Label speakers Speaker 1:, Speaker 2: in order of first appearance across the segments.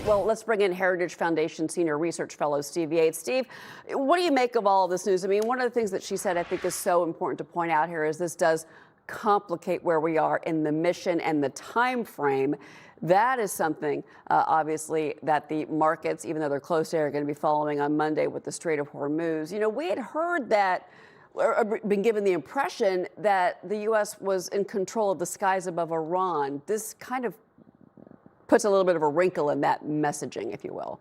Speaker 1: Well, let's bring in Heritage Foundation Senior Research Fellow Steve Yates. Steve, what do you make of all of this news? I mean, one of the things that she said I think is so important to point out here is this does complicate where we are in the mission and the time frame. That is something, obviously, that the markets, even though they're close there, are going to be following on Monday with the Strait of Hormuz. You know, we had heard that, or been given the impression that the U.S. was in control of the skies above Iran. This kind of puts a little bit of a wrinkle in that messaging, if you will.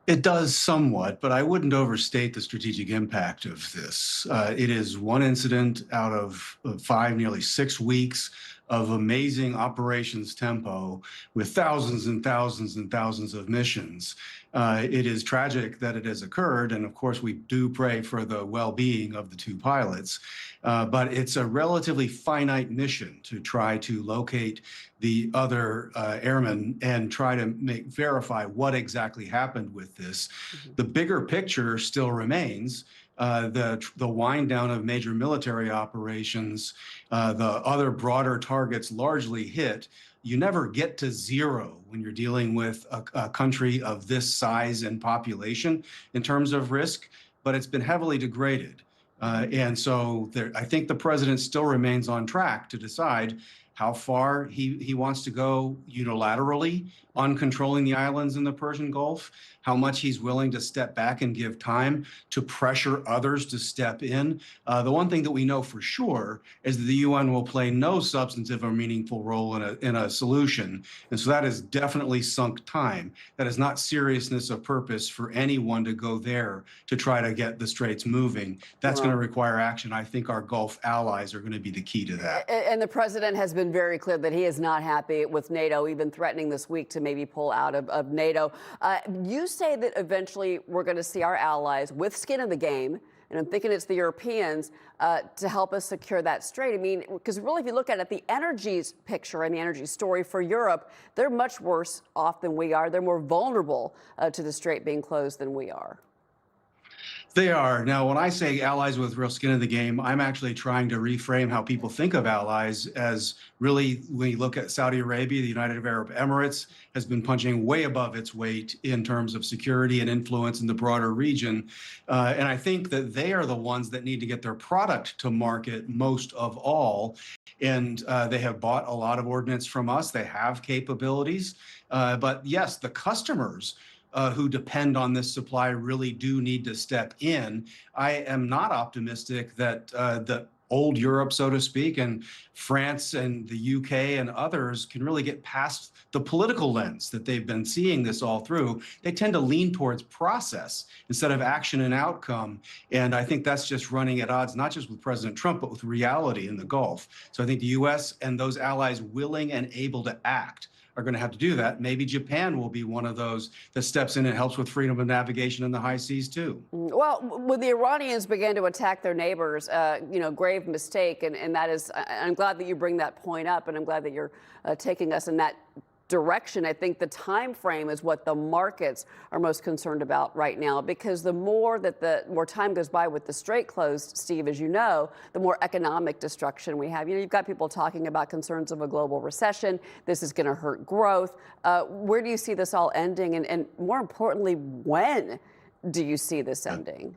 Speaker 2: It does somewhat, but I wouldn't overstate the strategic impact of this. It is one incident out of 5, nearly 6 weeks of amazing operations tempo with thousands and thousands and thousands of missions. It is tragic that it has occurred, and of course we do pray for the well-being of the 2 pilots, but it's a relatively finite mission to try to locate the other airmen and try to verify what exactly happened with this. The bigger picture still remains. The wind down of major military operations, the other broader targets largely hit. You never get to zero when you're dealing with a country of this size and population in terms of risk, but it's been heavily degraded. And so I think the president still remains on track to decide how far he wants to go unilaterally on controlling the islands in the Persian Gulf, how much he's willing to step back and give time to pressure others to step in. The one thing that we know for sure is that the UN will play no substantive or meaningful role in a solution. And so that is definitely sunk time. That is not seriousness of purpose for anyone to go there to try to get the straits moving. That's going to require action. I think our Gulf allies are going to be the key to that.
Speaker 1: And the president has been very clear that he is not happy with NATO, even threatening this week to maybe pull out of NATO. You say that eventually we're going to see our allies with skin in the game, and I'm thinking it's the Europeans, to help us secure that strait. I mean, because really, if you look at it, the energy picture and the energy story for Europe, they're much worse off than we are. They're more vulnerable to the strait being closed than we are.
Speaker 2: They are. Now, when I say allies with real skin in the game, I'm actually trying to reframe how people think of allies as really, when you look at Saudi Arabia, the United Arab Emirates has been punching way above its weight in terms of security and influence in the broader region. And I think that they are the ones that need to get their product to market most of all. And they have bought a lot of ordnance from us. They have capabilities. But yes, the customers who depend on this supply really do need to step in. I am not optimistic that the old Europe, so to speak, and France and the UK and others can really get past the political lens that they've been seeing this all through. They tend to lean towards process instead of action and outcome. And I think that's just running at odds, not just with President Trump, but with reality in the Gulf. So I think the US and those allies willing and able to act are going to have to do that. Maybe Japan will be one of those that steps in and helps with freedom of navigation in the high seas too.
Speaker 1: Well, when the Iranians began to attack their neighbors, grave mistake, and that is, I'm glad that you bring that point up, and I'm glad that you're taking us in that direction. I think the time frame is what the markets are most concerned about right now, because the more time goes by with the strait closed, Steve, as you know, the more economic destruction we have. You know, you've got people talking about concerns of a global recession. This is going to hurt growth. Where do you see this all ending? And more importantly, when do you see this ending?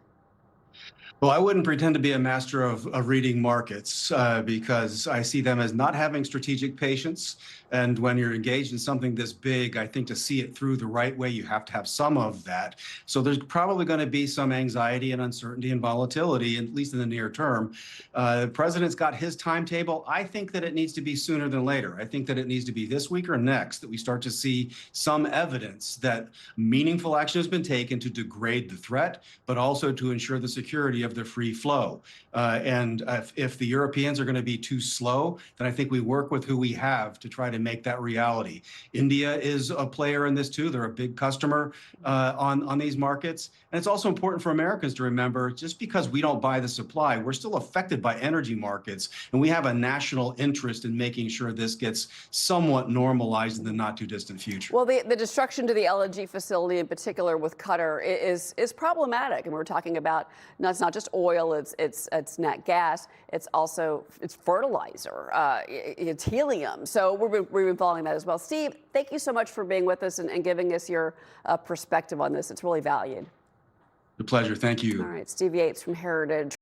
Speaker 2: Well, I wouldn't pretend to be a master of reading markets because I see them as not having strategic patience. And when you're engaged in something this big, I think to see it through the right way, you have to have some of that. So there's probably going to be some anxiety and uncertainty and volatility, at least in the near term. The president's got his timetable. I think that it needs to be sooner than later. I think that it needs to be this week or next that we start to see some evidence that meaningful action has been taken to degrade the threat, but also to ensure the security of the free flow. And if the Europeans are going to be too slow, then I think we work with who we have to try to make that reality. India is a player in this too. They're a big customer on these markets. And it's also important for Americans to remember, just because we don't buy the supply, we're still affected by energy markets. And we have a national interest in making sure this gets somewhat normalized in the not too distant future.
Speaker 1: Well, the destruction to the LNG facility in particular with Qatar is problematic. And we're talking about No, it's not just oil. It's nat gas. It's also fertilizer. It's helium. So we've been following that as well. Steve, thank you so much for being with us and giving us your perspective on this. It's really valued.
Speaker 2: A pleasure. Thank you.
Speaker 1: All right, Steve Yates from Heritage.